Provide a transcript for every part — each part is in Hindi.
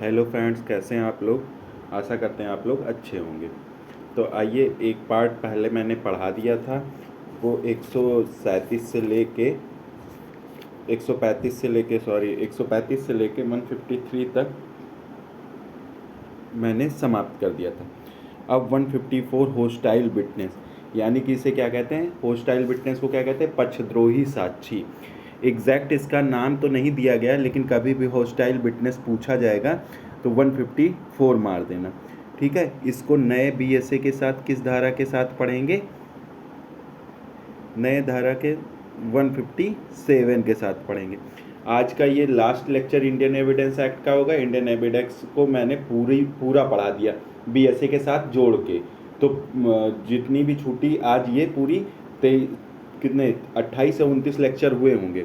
हेलो फ्रेंड्स, कैसे हैं आप लोग। आशा करते हैं आप लोग अच्छे होंगे। तो आइए, एक पार्ट पहले मैंने पढ़ा दिया था, वो 137 से लेके 135 से लेके 135 से लेके 153 तक मैंने समाप्त कर दिया था। अब 154 होस्टाइल विटनेस, यानी कि इसे क्या कहते हैं, होस्टाइल विटनेस को क्या कहते हैं, पक्षद्रोही साक्षी। एग्जैक्ट इसका नाम तो नहीं दिया गया, लेकिन कभी भी होस्टाइल विटनेस पूछा जाएगा तो 154 मार देना, ठीक है। इसको नए बीएसए के साथ किस धारा के साथ पढ़ेंगे, नए धारा के 157 के साथ पढ़ेंगे। आज का ये last lecture Indian evidence act का होगा। इंडियन एविडेंस को मैंने पूरा पढ़ा दिया बीएसए के साथ जोड़ के। तो जितनी भी छुट्टी आज ये पूरी कितने 28 से 29 लेक्चर हुए होंगे।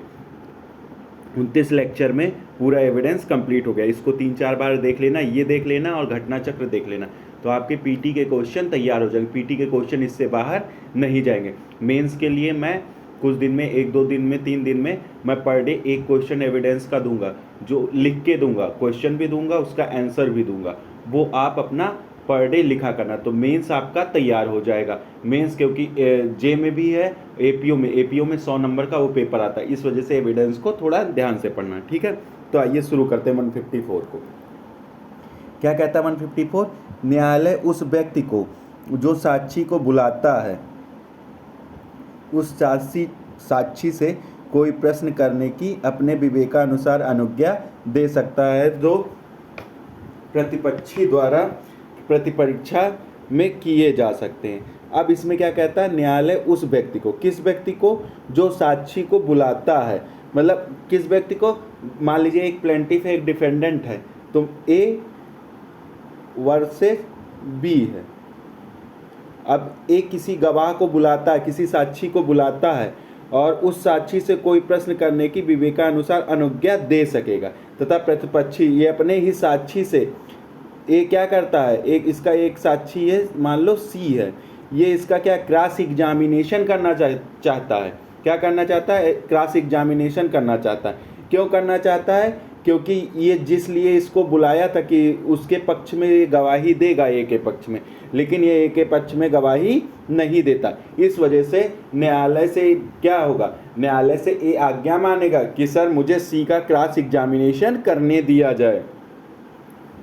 29 लेक्चर में पूरा एविडेंस कंप्लीट हो गया। इसको 3-4 बार देख लेना, ये देख लेना और घटना चक्र देख लेना, तो आपके पीटी के क्वेश्चन तैयार हो जाएंगे। पीटी के क्वेश्चन इससे बाहर नहीं जाएंगे। मेंस के लिए मैं कुछ दिन में, 1-2 दिन में, 3 दिन में मैं पर डे एक क्वेश्चन एविडेंस का दूंगा, जो लिख के दूंगा, क्वेश्चन भी दूंगा, उसका आंसर भी दूंगा, वो आप अपना पर डे लिखा करना। तो मेंस आपका तैयार हो जाएगा। मेंस क्योंकि जे में भी है, एपीओ में 100 नंबर का वो पेपर आता है, इस वजह से एविडेंस को थोड़ा ध्यान से पढ़ना, ठीक है। तो आइए शुरू करते हैं 154 को। क्या कहता है 154? न्यायालय उस व्यक्ति को जो साक्षी को बुलाता है, उस साक्षी से कोई प्रश्न करने की अपने विवेकानुसार अनुज्ञा दे सकता है, जो प्रतिपक्षी द्वारा प्रतिपरीक्षा में किए जा सकते हैं। अब इसमें क्या कहता है, न्यायालय उस व्यक्ति को, किस व्यक्ति को, जो साक्षी को बुलाता है, मतलब किस व्यक्ति को, मान लीजिए एक प्लेंटिफ है, एक डिफेंडेंट है, तो ए वर्सेस बी है। अब ए किसी गवाह को बुलाता है, किसी साक्षी को बुलाता है, और उस साक्षी से कोई प्रश्न करने की विवेकानुसार अनुज्ञा दे सकेगा, तथा प्रतिपक्षी ये अपने ही साक्षी से, ये क्या करता है, एक साक्षी है, मान लो सी है, ये इसका क्या क्रॉस एग्जामिनेशन करना चाहता है। क्या करना चाहता है? क्रॉस एग्जामिनेशन करना चाहता है। क्यों करना चाहता है? क्योंकि ये जिस लिए इसको बुलाया था कि उसके पक्ष में ये गवाही देगा, ए के पक्ष में, लेकिन ये ए के पक्ष में गवाही नहीं देता। इस वजह से न्यायालय से क्या होगा, न्यायालय से ये आज्ञा मानेगा कि सर मुझे सी का क्रॉस एग्जामिनेशन करने दिया जाए।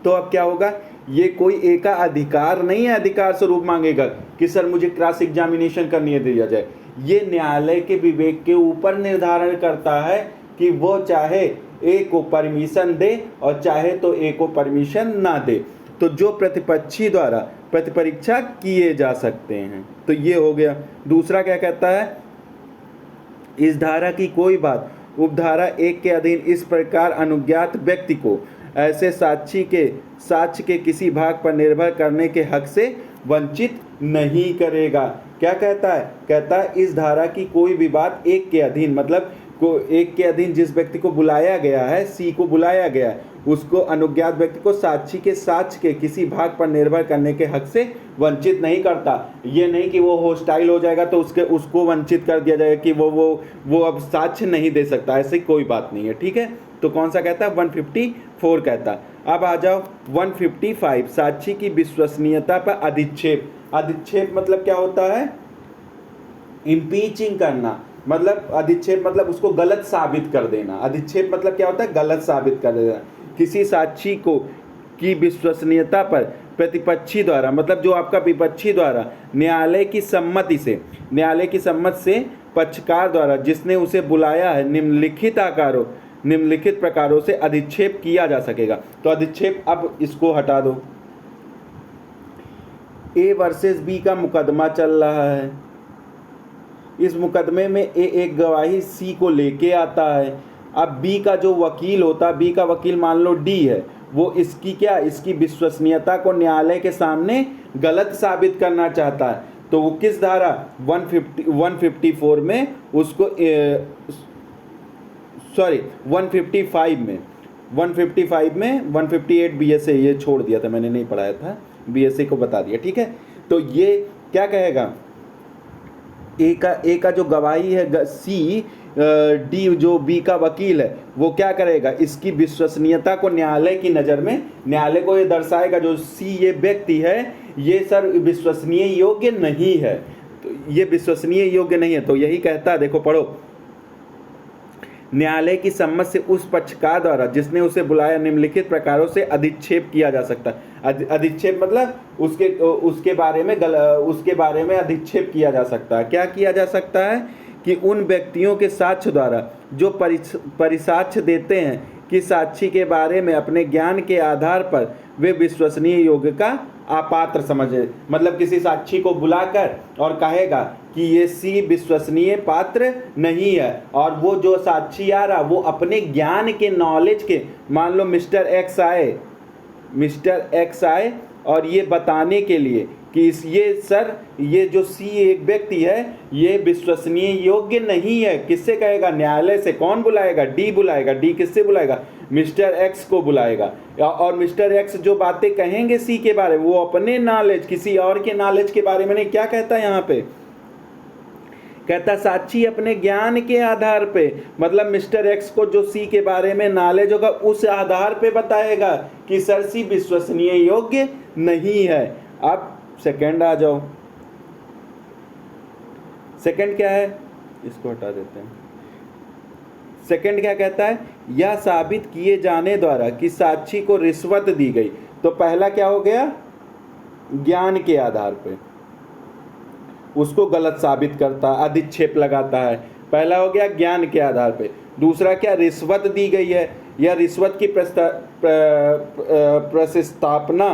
तो अब क्या होगा, ये कोई ए का अधिकार नहीं है, अधिकार स्वरूप मांगेगा कि सर मुझे क्रॉस एग्जामिनेशन करने दिया जाए। ये न्यायालय के विवेक के ऊपर निर्धारण करता है कि वो चाहे ए को परमिशन दे और चाहे तो ए को परमिशन ना दे। तो जो प्रतिपक्षी द्वारा प्रतिपरीक्षा किए जा सकते हैं, तो ये हो गया। दूसरा क्या कहता है, इस धारा की कोई बात उपधारा 1 के अधीन इस प्रकार अनुज्ञात व्यक्ति को ऐसे साक्षी के किसी भाग पर निर्भर करने के हक से वंचित नहीं करेगा। क्या कहता है? कहता है इस धारा की कोई भी बात 1 के अधीन, मतलब 1 के अधीन जिस व्यक्ति को बुलाया गया है, सी को बुलाया गया है, उसको अनुज्ञात व्यक्ति को साक्षी के किसी भाग पर निर्भर करने के हक से वंचित नहीं करता। ये नहीं कि वो होस्टाइल हो जाएगा तो उसको वंचित कर दिया जाएगा कि वो अब साक्ष्य नहीं दे सकता, ऐसी कोई बात नहीं है, ठीक है। तो कौन सा कहता है? 154 कहता है। अब आ जाओ 155, साक्षी की विश्वसनीयता पर अधिक्षेप। अधिक्षेप मतलब क्या होता है? इम्पीचिंग करना, मतलब अधिक्षेप मतलब उसको गलत साबित कर देना। अधिक्षेप मतलब क्या होता है? गलत साबित कर देना। किसी साक्षी को की विश्वसनीयता पर प्रतिपक्षी द्वारा, मतलब जो आपका विपक्षी द्वारा न्यायालय की सम्मति से पक्षकार द्वारा जिसने उसे बुलाया है निम्नलिखित प्रकारों से अधिक्षेप किया जा सकेगा। तो अधिक्षेप, अब इसको हटा दो। ए वर्सेस बी का मुकदमा चल रहा है। इस मुकदमे में ए एक गवाही सी को लेके आता है। अब बी का जो वकील होता है, बी का वकील मान लो डी है, वो इसकी विश्वसनीयता को न्यायालय के सामने गलत साबित करना चाहता है। तो वो किस धारा 154 में उसको 155 में 158 बीएसए, ये छोड़ दिया था मैंने, नहीं पढ़ाया था, बीएसए को बता दिया, ठीक है। तो ये क्या कहेगा, ए का जो गवाही है सी, डी जो बी का वकील है वो क्या करेगा, इसकी विश्वसनीयता को न्यायालय की नज़र में, न्यायालय को ये दर्शाएगा जो सी ये व्यक्ति है ये सर विश्वसनीय योग्य नहीं है, तो ये विश्वसनीय योग्य नहीं है। तो यही कहता है, देखो पढ़ो, न्यायालय की सम्मति से उस पक्षकार द्वारा जिसने उसे बुलाया निम्नलिखित प्रकारों से अधिक्षेप किया जा सकता है। अधिक्षेप मतलब उसके बारे में अधिक्षेप किया जा सकता है। क्या किया जा सकता है कि उन व्यक्तियों के साक्ष्य द्वारा जो परिसाक्ष्य देते हैं कि साक्षी के बारे में अपने ज्ञान के आधार पर वे विश्वसनीय योग्य का अपात्र समझे, मतलब किसी साक्षी को बुलाकर और कहेगा कि ये सी विश्वसनीय पात्र नहीं है, और वो जो साक्षी आ रहा वो अपने ज्ञान के नॉलेज के, मान लो मिस्टर एक्स आए और ये बताने के लिए कि ये जो सी एक व्यक्ति है ये विश्वसनीय योग्य नहीं है, किससे कहेगा, न्यायालय से। कौन बुलाएगा, डी बुलाएगा। डी किससे बुलाएगा, मिस्टर एक्स को बुलाएगा, और मिस्टर एक्स जो बातें कहेंगे सी के बारे में वो अपने नॉलेज, किसी और के नॉलेज के बारे में नहीं। क्या कहता है यहाँ पे, कहता साक्षी अपने ज्ञान के आधार पे, मतलब मिस्टर एक्स को जो सी के बारे में नॉलेज होगा उस आधार पे बताएगा कि सर सी विश्वसनीय योग्य नहीं है। अब सेकंड आ जाओ, सेकंड क्या है, इसको हटा देते हैं। सेकंड क्या कहता है, यह साबित किए जाने द्वारा कि साक्षी को रिश्वत दी गई। तो पहला क्या हो गया, ज्ञान के आधार पे उसको गलत साबित करता, अधिक्षेप लगाता है। पहला हो गया ज्ञान के आधार पे। दूसरा क्या, रिश्वत दी गई है, या रिश्वत की प्रस्तावना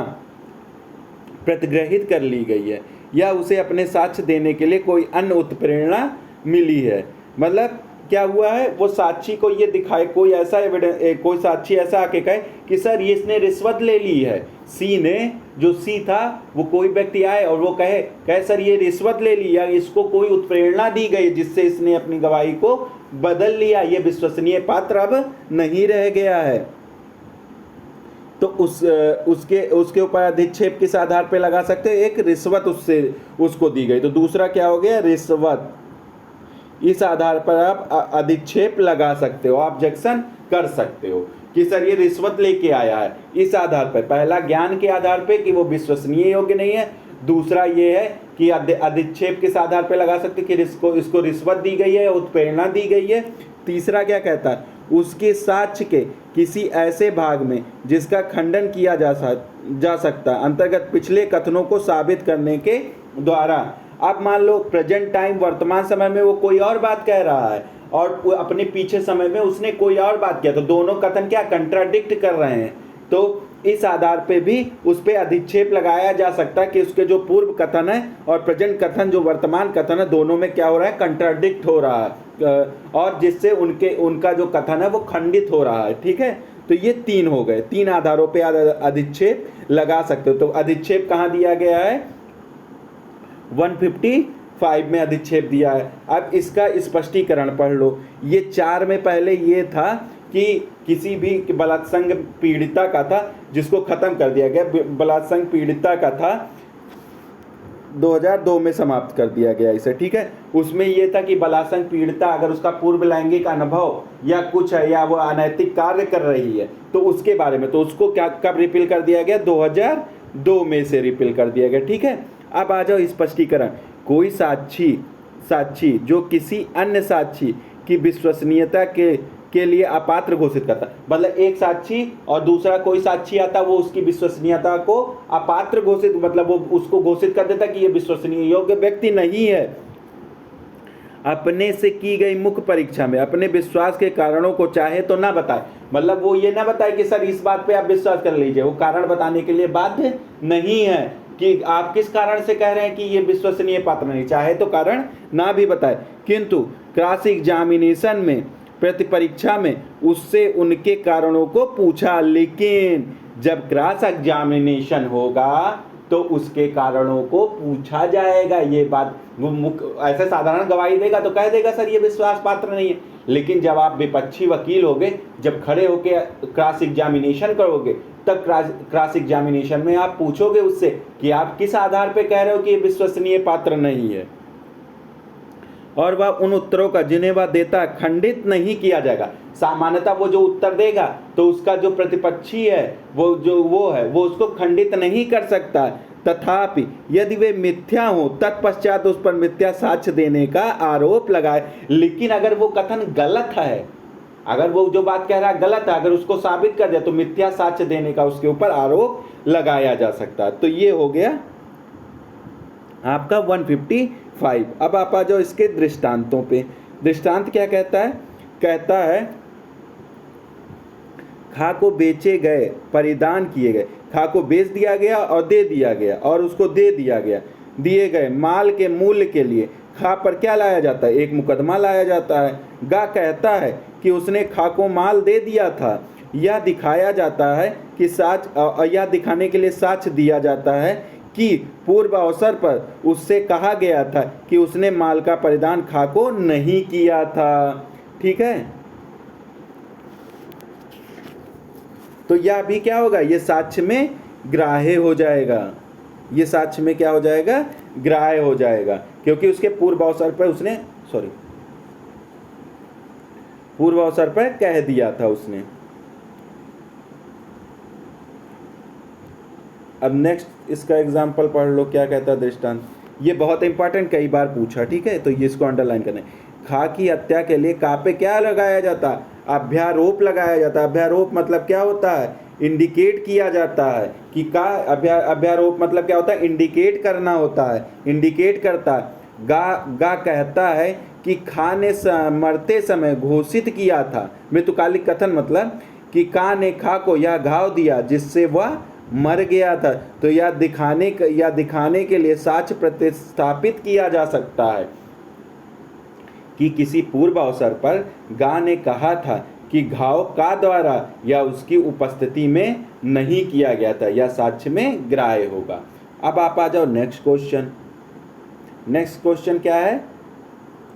प्रतिग्रहित कर ली गई है, या उसे अपने साक्ष्य देने के लिए कोई अन्य उत्प्रेरणा मिली है। मतलब क्या हुआ है, वो साक्षी को ये दिखाए, कोई ऐसा एविडेंस, कोई साक्षी ऐसा आके कहे कि सर ये इसने रिश्वत ले ली है। सी ने, जो सी था वो कोई व्यक्ति आए और वो कहे सर ये रिश्वत ले ली, या इसको कोई उत्प्रेरणा दी गई जिससे इसने अपनी गवाही को बदल लिया, ये विश्वसनीय पात्र अब नहीं रह गया है। तो उसके ऊपर अधिक्षेप किस आधार पे लगा सकते हैं, एक रिश्वत उसको दी गई। तो दूसरा क्या हो गया, रिश्वत, इस आधार पर आप अधिक्षेप लगा सकते हो, ऑब्जेक्शन कर सकते हो कि सर ये रिश्वत लेके आया है। इस आधार पर, पहला ज्ञान के आधार पे कि वो विश्वसनीय योग्य नहीं है, दूसरा ये है कि अधिक्षेप किस आधार पे लगा सकते कि इसको रिश्वत दी गई है, उत्प्रेरणा दी गई है। तीसरा क्या कहता है, उसके साक्ष्य के किसी ऐसे भाग में जिसका खंडन किया जा सकता है अंतर्गत पिछले कथनों को साबित करने के द्वारा। अब मान लो प्रेजेंट टाइम, वर्तमान समय में वो कोई और बात कह रहा है और अपने पीछे समय में उसने कोई और बात किया, तो दोनों कथन क्या कंट्राडिक्ट कर रहे हैं। तो इस आधार पे भी उस पर अधिक्षेप लगाया जा सकता है कि उसके जो पूर्व कथन है और प्रेजेंट कथन, जो वर्तमान कथन है, दोनों में क्या हो रहा है, कंट्राडिक्ट हो रहा है, और जिससे उनका जो कथन है वो खंडित हो रहा है। ठीक है, तो ये तीन हो गए, तीन आधारों पे अधिक्षेप लगा सकते हो। तो अधिक्षेप कहाँ दिया गया है, 155 में अधिक्षेप दिया है। अब इसका स्पष्टीकरण पढ़ लो। ये 4 में पहले ये था कि किसी भी बलात्संग पीड़िता का था, जिसको खत्म कर दिया गया, बलात्संग पीड़िता का था, 2002 में समाप्त कर दिया गया इसे। ठीक है, उसमें ये था कि बलात्संग पीड़िता अगर उसका पूर्व लैंगिक अनुभव या कुछ है, या वो अनैतिक कार्य कर रही है, तो उसके बारे में, तो उसको क्या कब रिपील कर दिया गया, 2002 में से रिपील कर दिया गया। ठीक है, अब आ जाओ स्पष्टीकरण। कोई साक्षी जो किसी अन्य साक्षी की विश्वसनीयता के लिए अपात्र घोषित करता, मतलब एक साक्षी और दूसरा कोई साक्षी आता, वो उसकी विश्वसनीयता को अपात्र घोषित, मतलब वो उसको घोषित कर देता कि ये विश्वसनीय योग्य व्यक्ति नहीं है। अपने से की गई मुख्य परीक्षा में अपने विश्वास के कारणों को चाहे तो ना बताए, मतलब वो ये ना बताए कि सर इस बात पे आप विश्वास कर लीजिए, वो कारण बताने के लिए बाध्य नहीं है कि आप किस कारण से कह रहे हैं कि ये विश्वसनीय पात्र नहीं, चाहे तो कारण ना भी बताए। किंतु क्रॉस एग्जामिनेशन में, प्रतिपरीक्षा में उससे उनके कारणों को पूछा, लेकिन जब क्रॉस एग्जामिनेशन होगा तो उसके कारणों को पूछा जाएगा। ये बात वो ऐसे साधारण गवाही देगा तो कह देगा सर ये विश्वास पात्र नहीं है, लेकिन जब आप विपक्षी वकील होगे, जब खड़े होके क्रॉस एग्जामिनेशन करोगे, तब क्रॉस एग्जामिनेशन में आप पूछोगे उससे कि आप किस आधार पे कह रहे हो कि ये विश्वसनीय पात्र नहीं है। और वह उन उत्तरों का जिन्हें वह देता है खंडित नहीं किया जाएगा। सामान्यतः वो जो उत्तर देगा तो उसका जो प्रतिपक्षी है वो उसको खंडित नहीं कर सकता है। तथापि यदि वे मिथ्या हो तत्पश्चात उस पर मिथ्या साक्ष्य देने का आरोप लगाए। लेकिन अगर वो कथन गलत है, अगर वो जो बात कह रहा है गलत है, अगर उसको साबित कर दिया तो मिथ्या साक्ष्य देने का उसके ऊपर आरोप लगाया जा सकता है। तो ये हो गया आपका 155। अब आप आ जाओ इसके दृष्टांतों पे। दृष्टांत क्या कहता है? कहता है खा को बेचे गए, परिधान किए गए, खा को बेच दिया गया और दे दिया गया और उसको दे दिया गया, दिए गए माल के मूल्य के लिए खा पर क्या लाया जाता है? एक मुकदमा लाया जाता है। गा कहता है कि उसने खा को माल दे दिया था। यह दिखाया जाता है कि यह दिखाने के लिए साक्ष्य दिया जाता है कि पूर्व अवसर पर उससे कहा गया था कि उसने माल का परिधान खा को नहीं किया था। ठीक है, तो यह भी क्या होगा? ये साक्ष्य में ग्राह्य हो जाएगा। ये साक्ष्य में क्या हो जाएगा? ग्राह्य हो जाएगा, क्योंकि उसके पूर्व अवसर पर उसने पूर्व अवसर पर कह दिया था उसने। अब नेक्स्ट इसका एग्जाम्पल पढ़ लो, क्या कहता है दृष्टांत। ये बहुत इंपॉर्टेंट, कई बार पूछा। ठीक है, तो ये इसको अंडरलाइन करना है। खा की हत्या के लिए का पे क्या लगाया जाता है? अभ्यारोप लगाया जाता है। अभ्यारोप मतलब क्या होता है? इंडिकेट किया जाता है कि का अभ्यारोप मतलब क्या होता है? इंडिकेट करना होता है, इंडिकेट करता है। गा कहता है कि खा ने मरते समय घोषित किया था। मृत्युकालिक कथन मतलब कि का ने खा को यह घाव दिया जिससे वह मर गया था। तो यह दिखाने के लिए साक्ष्य प्रतिस्थापित किया जा सकता है कि किसी पूर्व अवसर पर गा ने कहा था कि घाव का द्वारा या उसकी उपस्थिति में नहीं किया गया था। यह साक्ष्य में ग्राह्य होगा। अब आप आ जाओ नेक्स्ट क्वेश्चन। नेक्स्ट क्वेश्चन क्या है?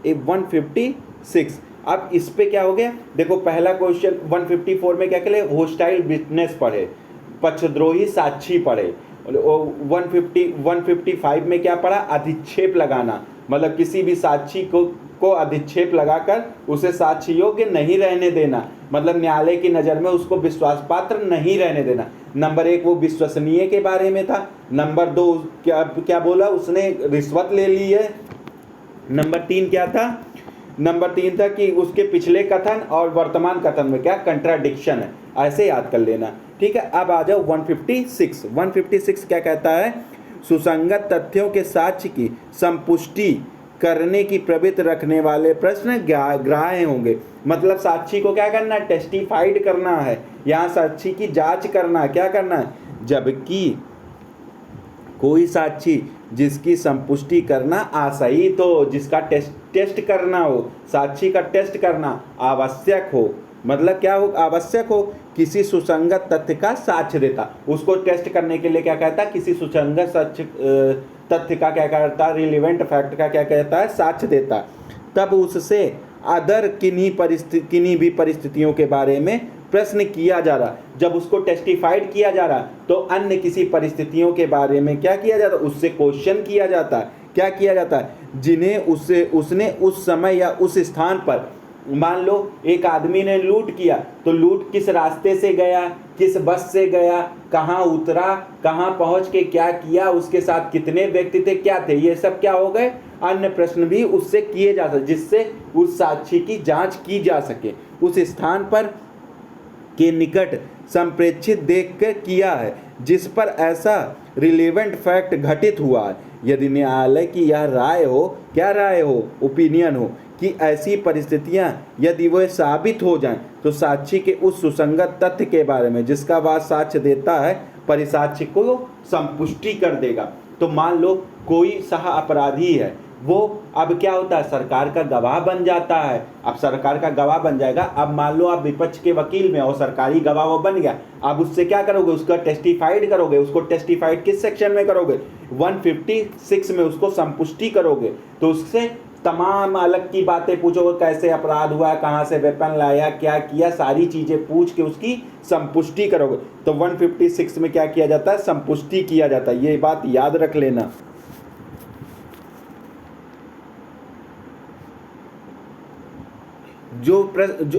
156। अब इस पे क्या हो गया? देखो, पहला क्वेश्चन 154 में क्या करे? होस्टाइल विटनेस पढ़े, पक्षद्रोही साक्षी पढ़े। 155 में क्या पढ़ा? अधिक्षेप लगाना, मतलब किसी भी साक्षी को अधिक्षेप लगाकर उसे साक्ष्य योग्य नहीं रहने देना, मतलब न्यायालय की नज़र में उसको विश्वास पात्र नहीं रहने देना। नंबर 1 वो विश्वसनीय के बारे में था। नंबर 2 क्या बोला? उसने रिश्वत ले ली है। नंबर 3 क्या था? नंबर 3 था कि उसके पिछले कथन और वर्तमान कथन में क्या कंट्राडिक्शन है। ऐसे याद कर लेना। ठीक है, अब आ जाओ 156। 156 क्या कहता है? सुसंगत तथ्यों के साक्ष्य की संपुष्टि करने की प्रवृत्ति रखने वाले प्रश्न ग्राह्य होंगे। मतलब साक्षी को क्या करना है? टेस्टिफाइड करना है। यहाँ साक्षी की जांच करना, क्या करना है? जबकि कोई साक्षी जिसकी संपुष्टि करना आसहित हो, जिसका टेस्ट करना हो, साक्षी का टेस्ट करना आवश्यक हो। मतलब क्या हो? आवश्यक हो, किसी सुसंगत तथ्य का साक्ष्य देता। उसको टेस्ट करने के लिए क्या कहता है? किसी सुसंगत तथ्य का क्या करता है? रिलेवेंट फैक्ट का क्या कहता है? साक्ष्य देता। तब उससे अदर किन्हीं भी परिस्थितियों के बारे में प्रश्न किया जा रहा। जब उसको टेस्टिफाइड किया जा रहा तो अन्य किसी परिस्थितियों के बारे में क्या किया जाता? उससे क्वेश्चन किया जाता है। क्या किया जाता है? जिन्हें उसने उस समय या उस स्थान पर, मान लो एक आदमी ने लूट किया, तो लूट किस रास्ते से गया, किस बस से गया, कहाँ उतरा, कहाँ पहुँच के क्या किया, उसके साथ कितने व्यक्ति थे, क्या थे, ये सब क्या हो गए? अन्य प्रश्न भी उससे किए जा सकते, जिससे उस साक्षी की जांच की जा सके। उस स्थान पर के निकट संप्रेक्षित देखकर किया है जिस पर ऐसा रिलेवेंट फैक्ट घटित हुआ है। यदि न्यायालय की यह राय हो, क्या राय हो? ओपिनियन हो कि ऐसी परिस्थितियां यदि वह साबित हो जाएं तो साक्षी के उस सुसंगत तथ्य के बारे में जिसका वह साक्ष्य देता है परिसाक्ष्य को संपुष्टि कर देगा। तो मान लो कोई सह अपराधी है, वो अब क्या होता है? सरकार का गवाह बन जाता है। अब सरकार का गवाह बन जाएगा। अब मान लो आप विपक्ष के वकील में और सरकारी गवाह वो बन गया। अब उससे क्या करोगे? उसका टेस्टिफाइड करोगे। उसको टेस्टिफाइड किस सेक्शन में करोगे? 156 में उसको संपुष्टि करोगे। तो उससे तमाम अलग की बातें पूछोगे, कैसे अपराध हुआ, कहाँ से वेपन लाया, क्या किया, सारी चीज़ें पूछ के उसकी संपुष्टि करोगे। तो 156 में क्या किया जाता है? संपुष्टि किया जाता है। ये बात याद रख लेना। जो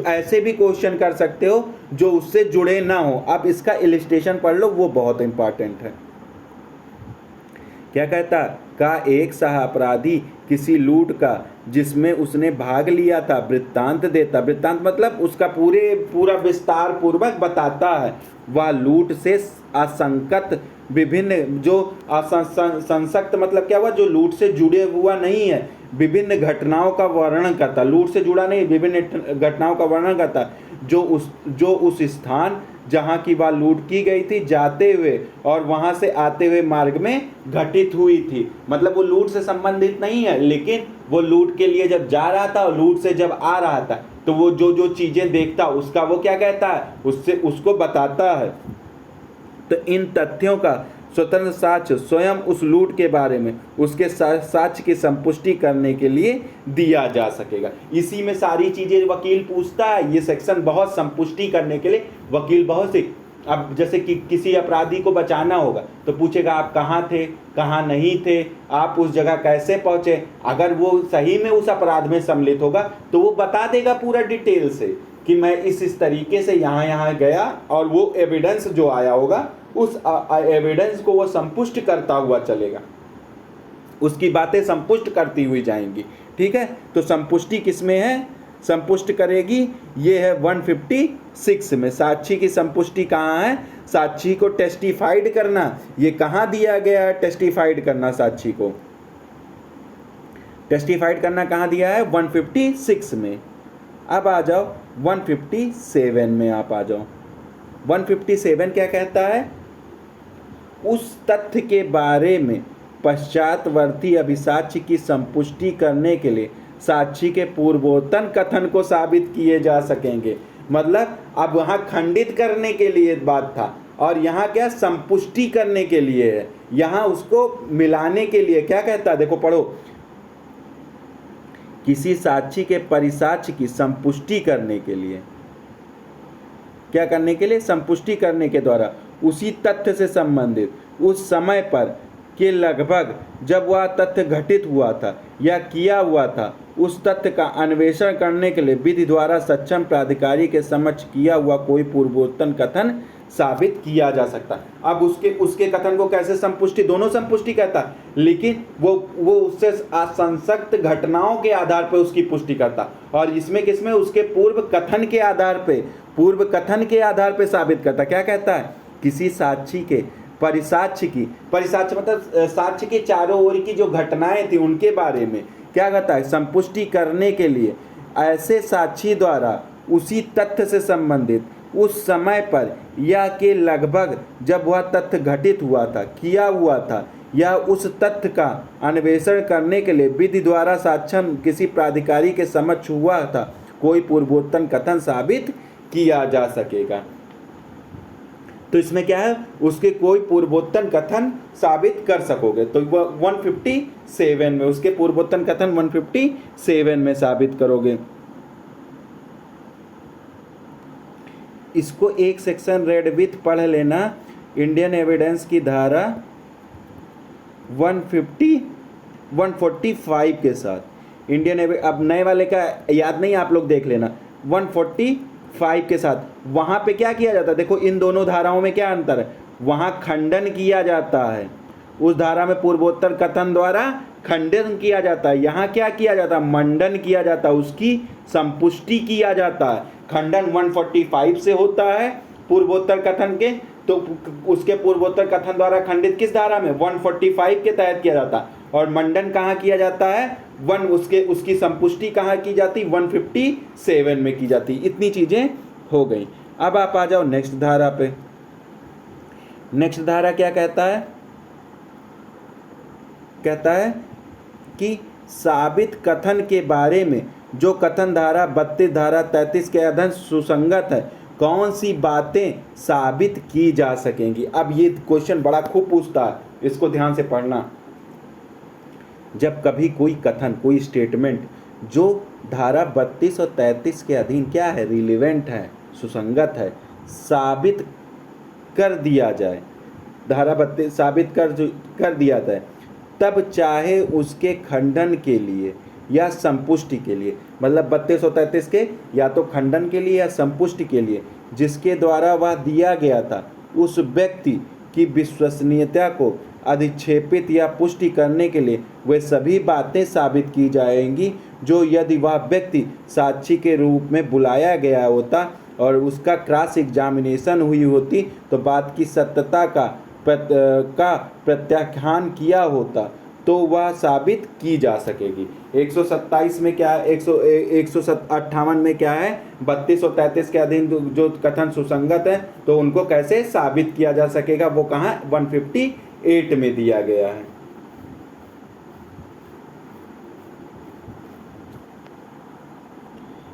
ऐसे भी क्वेश्चन कर सकते हो जो उससे जुड़े ना हो। अब इसका इलिस्ट्रेशन पढ़ लो, वो बहुत इंपॉर्टेंट है। क्या कहता का एक सह अपराधी किसी लूट का जिसमें उसने भाग लिया था वृत्तांत देता। वृत्तांत मतलब उसका पूरा विस्तार पूर्वक बताता है। वह लूट से आसंकत विभिन्न जो संसक्त मतलब क्या हुआ, जो लूट से जुड़े हुआ नहीं है, विभिन्न घटनाओं का वर्णन करता। लूट से जुड़ा नहीं, विभिन्न घटनाओं का वर्णन करता जो उस स्थान जहाँ की वह लूट की गई थी जाते हुए और वहाँ से आते हुए मार्ग में घटित हुई थी। मतलब वो लूट से संबंधित नहीं है, लेकिन वो लूट के लिए जब जा रहा था और लूट से जब आ रहा था तो वो जो चीज़ें देखता उसका वो क्या कहता है, उसको बताता है। तो इन तथ्यों का स्वतंत्र साक्ष्य स्वयं उस लूट के बारे में उसके साक्ष्य की संपुष्टि करने के लिए दिया जा सकेगा। इसी में सारी चीज़ें वकील पूछता है। ये सेक्शन बहुत संपुष्टि करने के लिए वकील बहुत सी, अब जैसे कि किसी अपराधी को बचाना होगा तो पूछेगा आप कहाँ थे, कहाँ नहीं थे, आप उस जगह कैसे पहुँचे। अगर वो सही में उस अपराध में सम्मिलित होगा तो वो बता देगा पूरा डिटेल से कि मैं इस तरीके से यहाँ गया, और वो एविडेंस जो आया होगा उस एविडेंस को वो संपुष्ट करता हुआ चलेगा, उसकी बातें संपुष्ट करती हुई जाएंगी। ठीक है, तो संपुष्टि किसमें है, संपुष्ट करेगी, ये है 156 में। साक्षी की संपुष्टि कहाँ है, साक्षी को टेस्टिफाइड करना, ये कहाँ दिया गया है, टेस्टिफाइड करना, साक्षी को टेस्टिफाइड करना कहाँ दिया है, 156 में। अब आ जाओ 157 में, आप आ जाओ 157 क्या कहता है, उस तथ्य के बारे में पश्चातवर्ती अभिसाक्ष्य की संपुष्टि करने के लिए साक्षी के पूर्वोत्तर कथन को साबित किए जा सकेंगे। मतलब अब वहाँ खंडित करने के लिए बात था और यहाँ क्या संपुष्टि करने के लिए है, यहाँ उसको मिलाने के लिए। क्या कहता है, देखो पढ़ो, किसी साक्षी के परिसाक्ष्य की संपुष्टि करने के लिए, क्या करने के लिए, संपुष्टि करने के द्वारा उसी तथ्य से संबंधित उस समय पर के लगभग जब वह तथ्य घटित हुआ था या किया हुआ था, उस तथ्य का अन्वेषण करने के लिए विधि द्वारा सक्षम प्राधिकारी के समक्ष किया हुआ कोई पूर्वोत्तर कथन साबित किया जा सकता है। अब उसके कथन को कैसे संपुष्टि, दोनों संपुष्टि कहता है, लेकिन वो उससे असंसक्त घटनाओं के आधार पर उसकी पुष्टि करता, और इसमें किसमें, उसके पूर्व कथन के आधार पे साबित करता। क्या कहता है, किसी साक्षी के परिसाक्ष्य मतलब साक्ष्य के चारों ओर की जो घटनाएं थी उनके बारे में क्या कहता है, संपुष्टि करने के लिए ऐसे साक्षी द्वारा उसी तथ्य से संबंधित उस समय पर या के लगभग जब वह तथ्य घटित हुआ था, किया हुआ था, या उस तथ्य का अन्वेषण करने के लिए विधि द्वारा सक्षम किसी प्राधिकारी के समक्ष हुआ था, कोई पूर्वोत्तर कथन साबित किया जा सकेगा। तो इसमें क्या है, उसके कोई पूर्वोत्तर कथन साबित कर सकोगे। तो 157 में उसके पूर्वोत्तर कथन 157 में साबित करोगे। इसको एक सेक्शन रेड विथ पढ़ लेना, इंडियन एविडेंस की धारा 145 के साथ। इंडियन अब नए वाले का याद नहीं, आप लोग देख लेना। 145 के साथ वहाँ पे क्या किया जाता है, देखो इन दोनों धाराओं में क्या अंतर है, वहाँ खंडन किया जाता है, उस धारा में पूर्वोत्तर कथन द्वारा खंडन किया जाता है, यहाँ क्या किया जाता है, मंडन किया जाता है, उसकी संपुष्टि किया जाता है। खंडन 145 से होता है पूर्वोत्तर कथन के, तो उसके पूर्वोत्तर कथन द्वारा खंडित किस धारा में, 145 के तहत किया जाता है, और मंडन कहाँ किया जाता है, उसकी संपुष्टि कहाँ की जाती, 157 में की जाती। इतनी चीजें हो गई। अब आप आ जाओ नेक्स्ट धारा पे। नेक्स्ट धारा क्या कहता है, कहता है कि साबित कथन के बारे में जो कथन धारा 32 धारा 33 के अधीन सुसंगत है, कौन सी बातें साबित की जा सकेंगी। अब ये क्वेश्चन बड़ा खूब पूछता है, इसको ध्यान से पढ़ना। जब कभी कोई कथन, कोई स्टेटमेंट जो धारा 32 और 33 के अधीन क्या है, रिलेवेंट है, सुसंगत है, साबित कर दिया जाए, धारा 32 साबित कर दिया जाए, तब चाहे उसके खंडन के लिए या संपुष्टि के लिए, मतलब 3233 के या तो खंडन के लिए या संपुष्टि के लिए जिसके द्वारा वह दिया गया था, उस व्यक्ति की विश्वसनीयता को अधिक्षेपित या पुष्टि करने के लिए वे सभी बातें साबित की जाएंगी जो यदि वह व्यक्ति साक्षी के रूप में बुलाया गया होता और उसका क्रॉस एग्जामिनेशन हुई होती तो बात की सत्यता का प्रत्याख्यान किया होता तो वह साबित की जा सकेगी। 127 में क्या है, 158 में क्या है, 32 और 33 के अधीन जो कथन सुसंगत है तो उनको कैसे साबित किया जा सकेगा, वो कहाँ 158 में दिया गया है।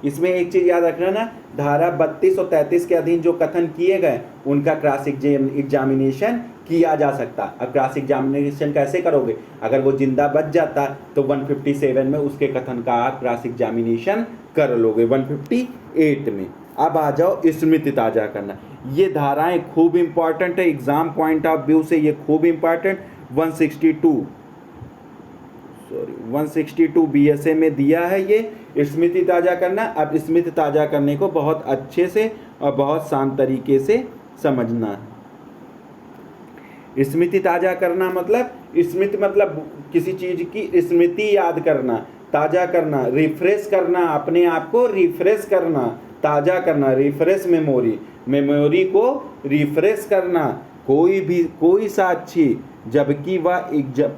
इसमें एक चीज याद रखना ना, धारा 32 और 33 के अधीन जो कथन किए गए उनका क्रॉस एग्जामिनेशन किया जा सकता। अब क्रॉस एग्जामिनेशन कैसे करोगे, अगर वो जिंदा बच जाता तो 157 में उसके कथन का आप क्रॉस एग्जामिनेशन कर लोगे 158 में। अब आ जाओ स्मृति ताजा करना। ये धाराएं खूब इंपॉर्टेंट है, एग्जाम पॉइंट ऑफ व्यू से ये खूब इंपॉर्टेंट। 162 बीएसए में दिया है ये स्मृति ताजा करना। अब स्मृति ताजा करने को बहुत अच्छे से और बहुत शांत तरीके से समझना है। स्मृति ताजा करना मतलब, स्मृति मतलब किसी चीज की स्मृति याद करना, ताजा करना, रिफ्रेश करना, अपने आप को रिफ्रेश करना, ताजा करना, रिफ्रेश मेमोरी को रिफ्रेश करना। कोई साक्षी जबकि वह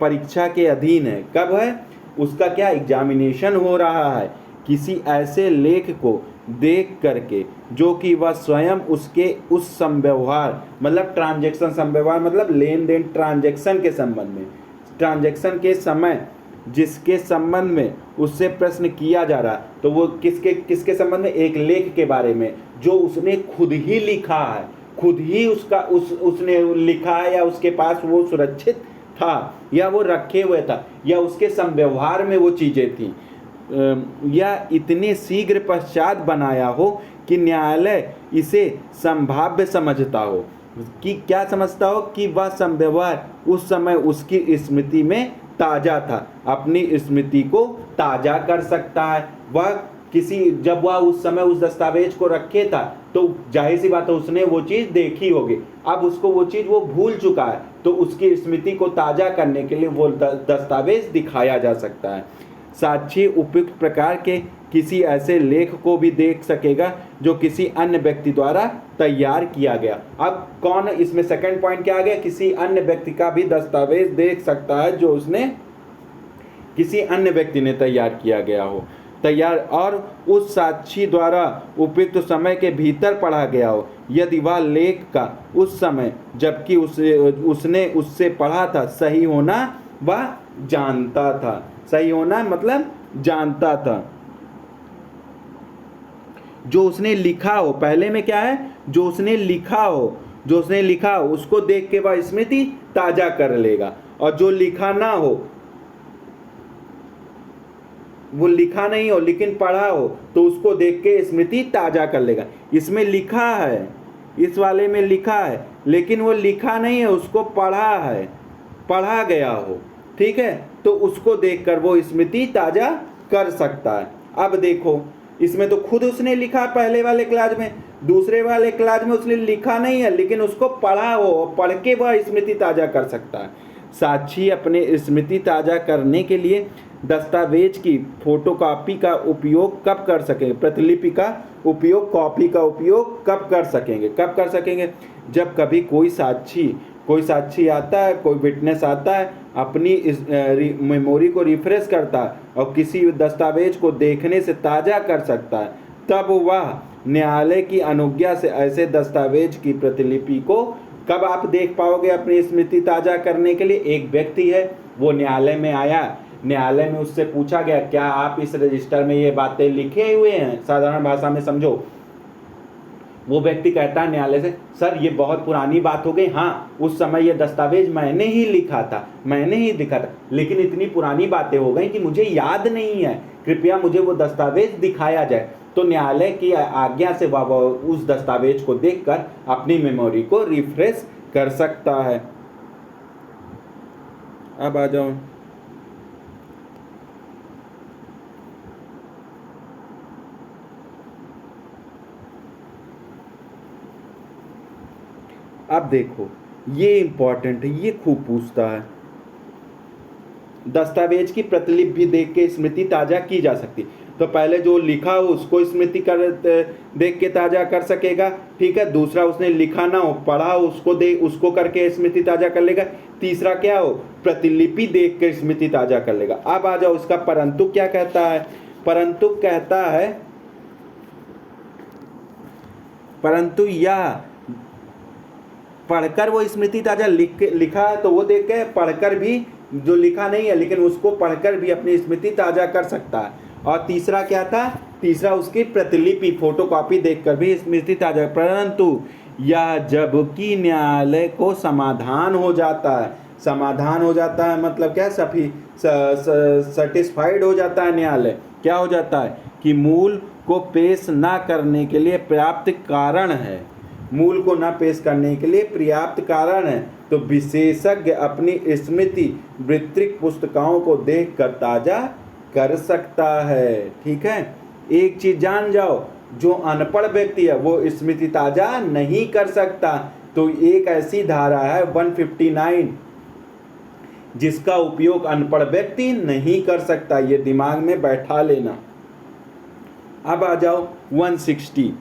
परीक्षा के अधीन है, कब है, उसका क्या एग्जामिनेशन हो रहा है, किसी ऐसे लेख को देख करके जो कि वह स्वयं उसके उस संव्यवहार, मतलब ट्रांजैक्शन, संव्यवहार मतलब लेन देन, ट्रांजैक्शन के संबंध में, ट्रांजैक्शन के समय जिसके संबंध में उससे प्रश्न किया जा रहा, तो वो किसके संबंध में, एक लेख के बारे में जो उसने खुद ही लिखा है, खुद ही उसने लिखा है, या उसके पास वो सुरक्षित था, या वो रखे हुए था, या उसके संव्यवहार में वो चीजें थी, या इतने शीघ्र पश्चात बनाया हो कि न्यायालय इसे संभाव्य समझता हो, कि क्या समझता हो कि वह संव्यवहार उस समय उसकी स्मृति में ताजा था, अपनी स्मृति को ताजा कर सकता है। वह जब वह उस समय उस दस्तावेज को रखे था तो जाहिर सी बात है उसने वो चीज देखी होगी, अब उसको वो चीज वो भूल चुका है, तो उसकी स्मृति को ताजा करने के लिए वो दस्तावेज दिखाया जा सकता है। साक्षी उपयुक्त प्रकार के किसी ऐसे लेख को भी देख सकेगा जो किसी अन्य व्यक्ति द्वारा तैयार किया गया। अब कौन, इसमें सेकंड पॉइंट क्या आ गया, किसी अन्य व्यक्ति का भी दस्तावेज देख सकता है जो उसने किसी अन्य व्यक्ति ने तैयार किया गया हो, और उस साक्षी द्वारा उपयुक्त समय के भीतर पढ़ा गया हो, यदि वह लेख का उस समय जबकि उसने उससे पढ़ा था सही होना वह जानता था। सही होना मतलब जानता था। जो उसने लिखा हो, पहले में क्या है, जो उसने लिखा हो उसको देख के वह स्मृति ताजा कर लेगा, और जो लिखा ना हो, वो लिखा नहीं हो लेकिन पढ़ा हो तो उसको देख के स्मृति ताजा कर लेगा। इसमें लिखा है, इस वाले में लिखा है लेकिन वो लिखा नहीं है, उसको पढ़ा है, पढ़ा गया हो, ठीक है, तो उसको देखकर वो स्मृति ताजा कर सकता है। अब देखो इसमें तो खुद उसने लिखा पहले वाले क्लास में, दूसरे वाले क्लास में उसने लिखा नहीं है लेकिन उसको पढ़ा हो, पढ़ के वह स्मृति ताजा कर सकता है। साक्षी अपने स्मृति ताजा करने के लिए दस्तावेज की फोटोकॉपी का उपयोग कब कर सकेंगे, प्रतिलिपि का उपयोग, कॉपी का उपयोग कब कर सकेंगे, जब कभी कोई साक्षी आता है, कोई विटनेस आता है, अपनी इस मेमोरी को रिफ्रेश करता है और किसी दस्तावेज को देखने से ताज़ा कर सकता है, तब वह न्यायालय की अनुज्ञा से ऐसे दस्तावेज की प्रतिलिपि को कब आप देख पाओगे अपनी स्मृति ताज़ा करने के लिए। एक व्यक्ति है, वो न्यायालय में आया, न्यायालय में उससे पूछा गया क्या आप इस रजिस्टर में ये बातें लिखे हुए हैं, साधारण भाषा में समझो। वो व्यक्ति कहता है न्यायालय से, सर ये बहुत पुरानी बात हो गई, हाँ उस समय ये दस्तावेज मैंने ही लिखा था, लेकिन इतनी पुरानी बातें हो गई कि मुझे याद नहीं है, कृपया मुझे वो दस्तावेज दिखाया जाए। तो न्यायालय की आज्ञा से वह उस दस्तावेज को देखकर अपनी मेमोरी को रिफ्रेश कर सकता है। अब आ जाओ अब देखो ये इंपॉर्टेंट है, ये खूब पूछता है। दस्तावेज की प्रतिलिपि भी देख के स्मृति ताजा की जा सकती। तो पहले जो लिखा हो उसको स्मृति कर देख के ताजा कर सकेगा, ठीक है। दूसरा उसने लिखा ना हो, पढ़ा हो, उसको करके स्मृति ताजा कर लेगा। तीसरा क्या हो, प्रतिलिपि देख के स्मृति ताजा कर लेगा। अब आ जाओ इसका परंतु क्या कहता है। परंतु कहता है, परंतु यह पढ़कर वो स्मृति ताजा लिखा है तो वो देख के पढ़कर भी, जो लिखा नहीं है लेकिन उसको पढ़कर भी अपनी स्मृति ताजा कर सकता है। और तीसरा क्या था, तीसरा उसकी प्रतिलिपि फोटोकॉपी देखकर भी स्मृति ताजा। परंतु यह जबकि न्यायालय को समाधान हो जाता है, समाधान हो जाता है मतलब क्या, सेटिस्फाइड हो जाता है न्यायालय, क्या हो जाता है कि मूल को पेश ना करने के लिए पर्याप्त कारण है, मूल को ना पेश करने के लिए पर्याप्त कारण है, तो विशेषज्ञ अपनी स्मृति वृत्तिक पुस्तकों को देखकर ताजा कर सकता है। ठीक है, एक चीज जान जाओ, जो अनपढ़ व्यक्ति है वो स्मृति ताजा नहीं कर सकता। तो एक ऐसी धारा है 159 जिसका उपयोग अनपढ़ व्यक्ति नहीं कर सकता, ये दिमाग में बैठा लेना। अब आ जाओ 160।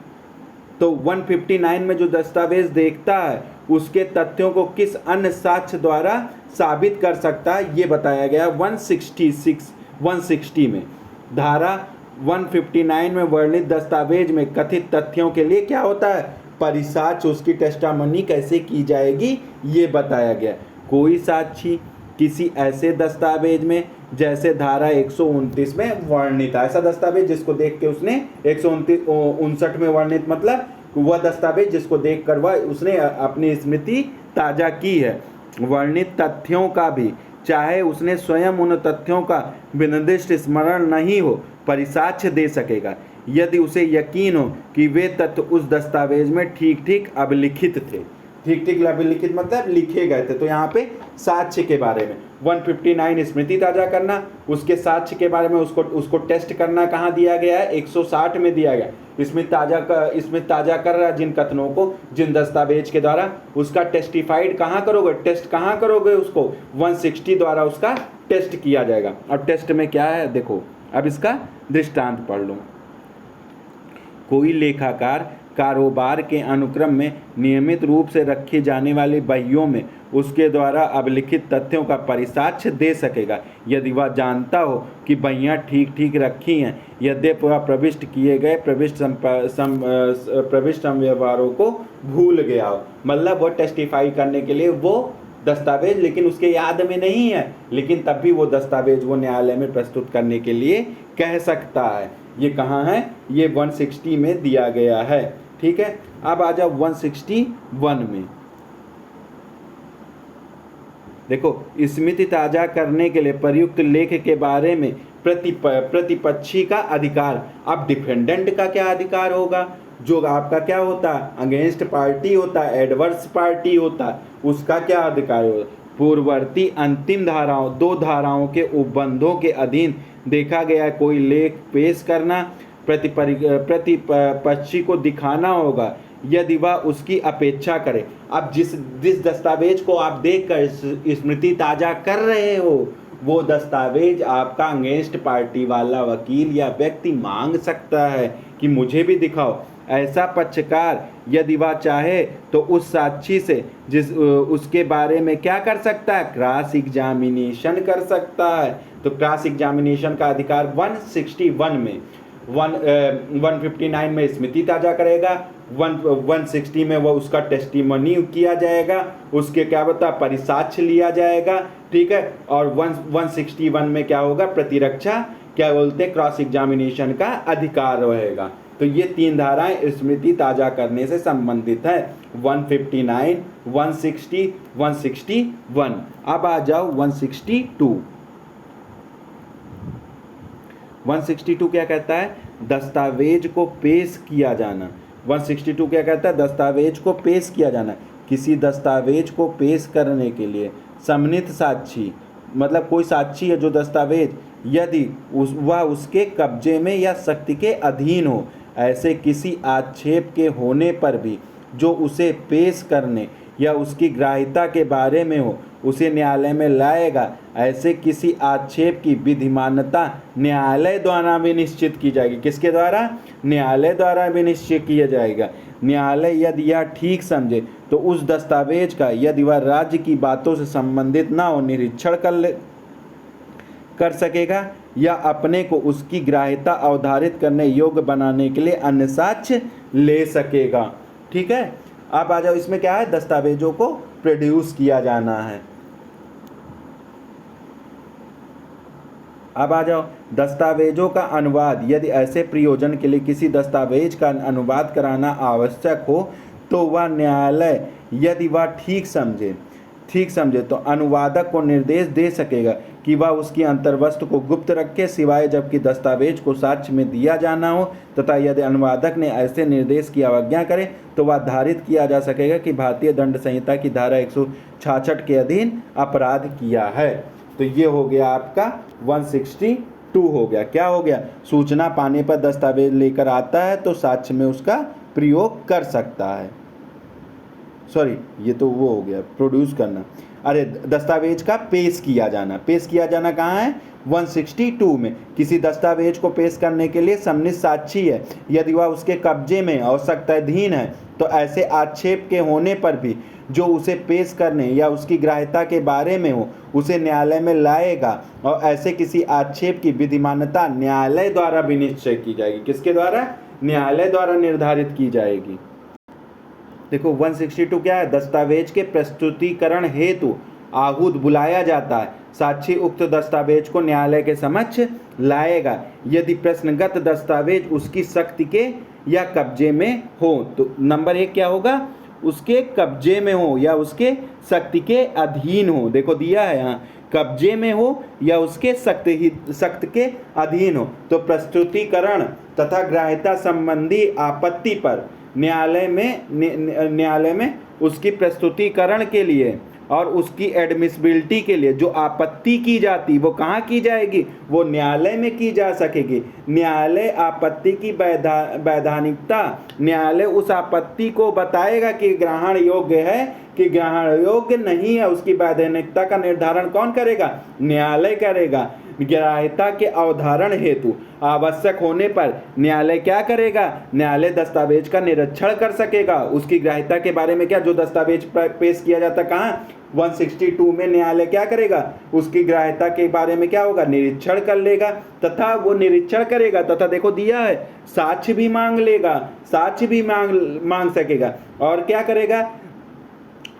तो 159 में जो दस्तावेज देखता है उसके तथ्यों को किस अन्य साक्ष्य द्वारा साबित कर सकता है, ये बताया गया 160 में। धारा 159 में वर्णित दस्तावेज में कथित तथ्यों के लिए क्या होता है, परिसाक्ष्य, उसकी टेस्टामनी कैसे की जाएगी ये बताया गया। कोई साक्षी किसी ऐसे दस्तावेज में जैसे धारा 129 में वर्णित है, ऐसा दस्तावेज जिसको देख के उसने 159 में वर्णित मतलब वह दस्तावेज जिसको देख कर वह उसने अपनी स्मृति ताजा की है, वर्णित तथ्यों का भी, चाहे उसने स्वयं उन तथ्यों का विनिर्दिष्ट स्मरण नहीं हो, परिसाक्ष्य दे सकेगा यदि उसे यकीन हो कि वे तथ्य उस दस्तावेज में ठीक ठीक अभिलिखित थे। ठीक ठीक अभिलिखित मतलब लिखे गए थे। तो यहाँ पे साक्ष्य के बारे में 159 स्मृति ताजा करना, उसके साक्ष्य के बारे में उसको टेस्ट करना कहाँ दिया गया है, 160 में दिया गया। स्मृति ताजा कर रहा है जिन कथनों को, जिन दस्तावेज के द्वारा, उसका टेस्टिफाइड कहाँ करोगे, टेस्ट कहाँ करोगे, उसको 160 द्वारा उसका टेस्ट किया जाएगा। और टेस्ट में क्या है देखो, अब इसका दृष्टांत पढ़ लो। कोई लेखाकार कारोबार के अनुक्रम में नियमित रूप से रखी जाने वाली बहियों में उसके द्वारा अभिलिखित तथ्यों का परिसाक्ष्य दे सकेगा यदि वह जानता हो कि बहियाँ ठीक ठीक रखी हैं, यद्यपि वह प्रविष्ट किए गए प्रविष्ट व्यवहारों को भूल गया हो। मतलब वो टेस्टिफाई करने के लिए वो दस्तावेज लेकिन उसके याद में नहीं है, लेकिन तब भी वो दस्तावेज वो न्यायालय में प्रस्तुत करने के लिए कह सकता है। ये कहाँ है, ये 160 में दिया गया है। ठीक है, अब आ जाओ 161 में। देखो, स्मृति ताजा करने के लिए प्रयुक्त लेख के बारे में प्रतिपक्षी का अधिकार। अब डिफेंडेंट का क्या अधिकार होगा, जो आपका क्या होता है अगेंस्ट पार्टी होता है, एडवर्स पार्टी होता है, उसका क्या अधिकार होगा। पूर्ववर्ती अंतिम धाराओं, 2 धाराओं के उपबंधों के अधीन देखा गया कोई लेख पेश करना, प्रतिपक्षी को दिखाना होगा यदि वह उसकी अपेक्षा करे। अब जिस दस्तावेज को आप देखकर स्मृति ताजा कर रहे हो वो दस्तावेज आपका अगेंस्ट पार्टी वाला वकील या व्यक्ति मांग सकता है कि मुझे भी दिखाओ। ऐसा पक्षकार यदि वह चाहे तो उस साक्षी से उसके बारे में क्या कर सकता है, क्रॉस एग्जामिनेशन कर सकता है। तो क्रॉस एग्जामिनेशन का अधिकार 161 में 159 में स्मृति ताजा करेगा, 160 में वो उसका टेस्टिमनी किया जाएगा, उसके क्या बता परिसाक्ष्य लिया जाएगा। ठीक है, और 161 में क्या होगा, प्रतिरक्षा क्या बोलते हैं क्रॉस एग्जामिनेशन का अधिकार रहेगा। तो ये 3 धाराएं स्मृति ताजा करने से संबंधित है, 159, 160, 161। अब आ जाओ 162। 162 क्या कहता है, दस्तावेज को पेश किया जाना। 162 क्या कहता है, दस्तावेज को पेश किया जाना। किसी दस्तावेज को पेश करने के लिए सम्मिलित साक्षी, मतलब कोई साक्षी है जो दस्तावेज यदि वह उसके कब्जे में या शक्ति के अधीन हो, ऐसे किसी आक्षेप के होने पर भी जो उसे पेश करने या उसकी ग्राह्यता के बारे में हो उसे न्यायालय में लाएगा, ऐसे किसी आक्षेप की विधिमान्यता न्यायालय द्वारा भी निश्चित की जाएगी। किसके द्वारा? न्यायालय द्वारा भी निश्चित किया जाएगा। न्यायालय यदि यह ठीक समझे तो उस दस्तावेज का, यदि वह राज्य की बातों से संबंधित ना हो, निरीक्षण कर सकेगा या अपने को उसकी ग्राह्यता अवधारित करने योग्य बनाने के लिए अन्य साक्ष्य ले सकेगा। ठीक है, अब आ जाओ, इसमें क्या है? दस्तावेजों को प्रोड्यूस किया जाना है। अब आ जाओ, दस्तावेजों का अनुवाद। यदि ऐसे प्रयोजन के लिए किसी दस्तावेज का अनुवाद कराना आवश्यक हो तो वह न्यायालय, यदि वह ठीक समझे तो अनुवादक को निर्देश दे सकेगा कि वह उसकी अंतर्वस्तु को गुप्त रखे, सिवाय जबकि दस्तावेज को साक्ष्य में दिया जाना हो, तथा यदि अनुवादक ने ऐसे निर्देश की अवज्ञा करे तो वह धारित किया जा सकेगा कि भारतीय दंड संहिता की धारा 166 के अधीन अपराध किया है। तो ये हो गया आपका 162 हो गया। क्या हो गया? सूचना पाने पर दस्तावेज लेकर आता है तो साक्ष्य में उसका प्रयोग कर सकता है। सॉरी, ये तो वो हो गया प्रोड्यूस करना। अरे, दस्तावेज का पेश किया जाना। पेश किया जाना कहाँ है? 162 में। किसी दस्तावेज को पेश करने के लिए सम्मिलित साक्षी है, यदि वह उसके कब्जे में और सख्ताधीन है तो ऐसे आक्षेप के होने पर भी जो उसे पेश करने या उसकी ग्राह्यता के बारे में हो उसे न्यायालय में लाएगा, और ऐसे किसी आक्षेप की विधिमान्यता न्यायालय द्वारा भी निश्चय की जाएगी। किसके द्वारा? न्यायालय द्वारा निर्धारित की जाएगी। देखो 162 क्या है? दस्तावेज के प्रस्तुतिकरण हेतु आहूत बुलाया जाता है। साक्षी उक्त दस्तावेज को न्यायालय के समक्ष लाएगा यदि प्रश्नगत दस्तावेज उसकी शक्ति के या कब्जे में हो। तो नंबर 1 क्या होगा? उसके कब्जे में हो या उसके शक्ति के अधीन हो। देखो दिया है यहाँ, कब्जे में हो या उसके सख्त के अधीन हो। तो प्रस्तुतिकरण तथा ग्राह्यता संबंधी आपत्ति पर न्यायालय में उसकी प्रस्तुतिकरण के लिए और उसकी एडमिसिबिलिटी के लिए जो आपत्ति की जाती वो कहाँ की जाएगी? वो न्यायालय में की जा सकेगी। न्यायालय आपत्ति की वैधानिकता, न्यायालय उस आपत्ति को बताएगा कि ग्रहण योग्य है कि ग्रहण योग्य नहीं है। उसकी वैधानिकता का निर्धारण कौन करेगा? न्यायालय करेगा। ग्राह्यता के अवधारण हेतु आवश्यक होने पर न्यायालय क्या करेगा? न्यायालय दस्तावेज का निरीक्षण कर सकेगा। उसकी ग्राह्यता के बारे में क्या, जो दस्तावेज पेश किया जाता कहाँ? 162 में न्यायालय क्या करेगा? उसकी ग्राह्यता के बारे में क्या होगा? निरीक्षण कर लेगा, तथा वो निरीक्षण करेगा तथा देखो दिया है साक्ष्य भी मांग लेगा, साक्ष्य भी मांग सकेगा। और क्या करेगा?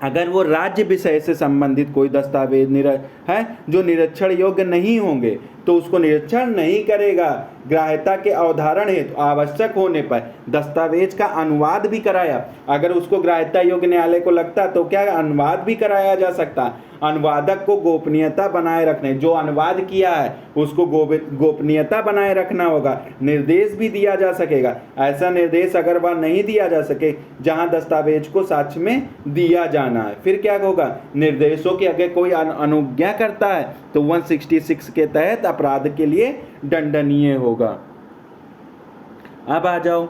अगर वो राज्य विषय से संबंधित कोई दस्तावेज है जो निरीक्षण योग्य नहीं होंगे तो उसको निरीक्षण नहीं करेगा। ग्राह्यता के अवधारण हेतु आवश्यक होने पर दस्तावेज का अनुवाद भी कराया। अगर उसको ग्राह्यता योग्य न्यायालय को लगता तो क्या अनुवाद भी कराया जा सकता। अनुवादक को गोपनीयता बनाए रखने, जो अनुवाद किया है उसको गोपनीयता बनाए रखना होगा। निर्देश भी दिया जा सकेगा। ऐसा निर्देश अगर वह नहीं दिया जा सके जहां दस्तावेज को साक्ष्य में दिया जाना है, फिर क्या होगा? निर्देशों की अगर कोई अनुज्ञा करता है तो 166 के तहत अपराध के लिए दंडनीय होगा। अब आ जाओ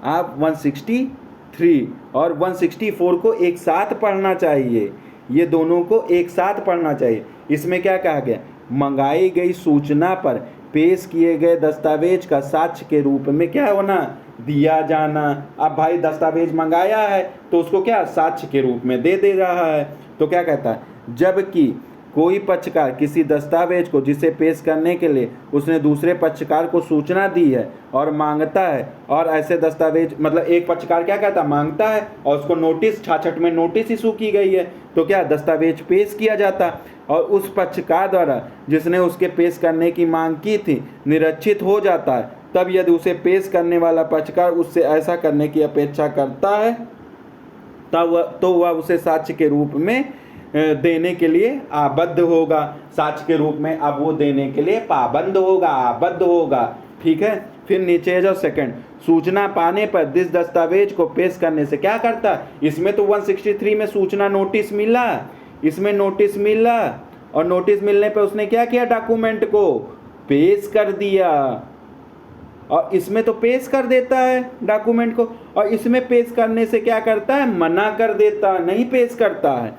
आप 163 और 164 को एक साथ पढ़ना चाहिए। ये दोनों को एक साथ पढ़ना चाहिए। इसमें क्या कहा गया? मंगाई गई सूचना पर पेश किए गए दस्तावेज का साक्ष्य के रूप में क्या होना? दिया जाना। अब भाई दस्तावेज मंगाया है तो उसको क्या साक्ष्य के रूप में दे रहा है। तो क्या कहता है? जबकि कोई पक्षकार किसी दस्तावेज को जिसे पेश करने के लिए उसने दूसरे पक्षकार को सूचना दी है और मांगता है, और ऐसे दस्तावेज मतलब एक पक्षकार क्या कहता है? मांगता है और उसको नोटिस 66 में नोटिस इशू की गई है तो क्या दस्तावेज पेश किया जाता, और उस पक्षकार द्वारा जिसने उसके पेश करने की मांग की थी निरक्षित हो जाता है, तब यदि उसे पेश करने वाला पक्षकार उससे ऐसा करने की अपेक्षा करता है तब तो वह उसे साक्ष्य के रूप में देने के लिए आबद्ध होगा। साक्ष्य के रूप में अब वो देने के लिए पाबंद होगा, आबद्ध होगा। ठीक है, फिर नीचे जाओ सेकंड, सूचना पाने पर जिस दस्तावेज को पेश करने से क्या करता? इसमें तो 163 में सूचना नोटिस मिला, इसमें नोटिस मिला, और नोटिस मिलने पर उसने क्या किया? डॉक्यूमेंट को पेश कर दिया। और इसमें तो पेश कर देता है डॉक्यूमेंट को, और इसमें पेश करने से क्या करता है, मना कर देता है, नहीं पेश करता है।